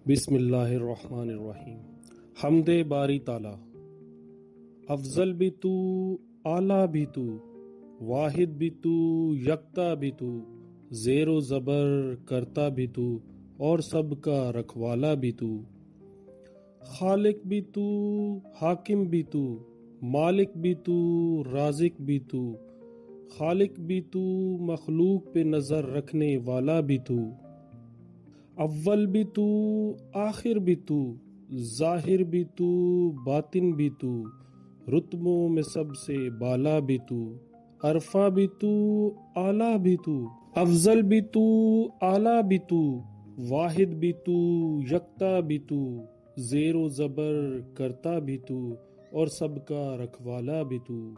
بسم اللہ الرحمن الرحیم۔ حمد باری تعالی، افضل بھی تو، اعلیٰ بھی تو، واحد بھی تو، یکتا بھی تو، زیر و زبر کرتا بھی تو، اور سب کا رکھوالا بھی تو، خالق بھی تو، حاکم بھی تو، مالک بھی تو، رازق بھی تو، خالق بھی تو، مخلوق پہ نظر رکھنے والا بھی تو، اول بھی تو، آخر بھی تو، ظاہر بھی تو، باطن بھی تو، رتبوں میں سب سے بالا بھی تو، عرفہ بھی تو، اعلیٰ بھی تو، افضل بھی تو، اعلیٰ بھی تو، واحد بھی تو، یکتا بھی تو، زیر و زبر کرتا بھی تو، اور سب کا رکھوالا بھی تو۔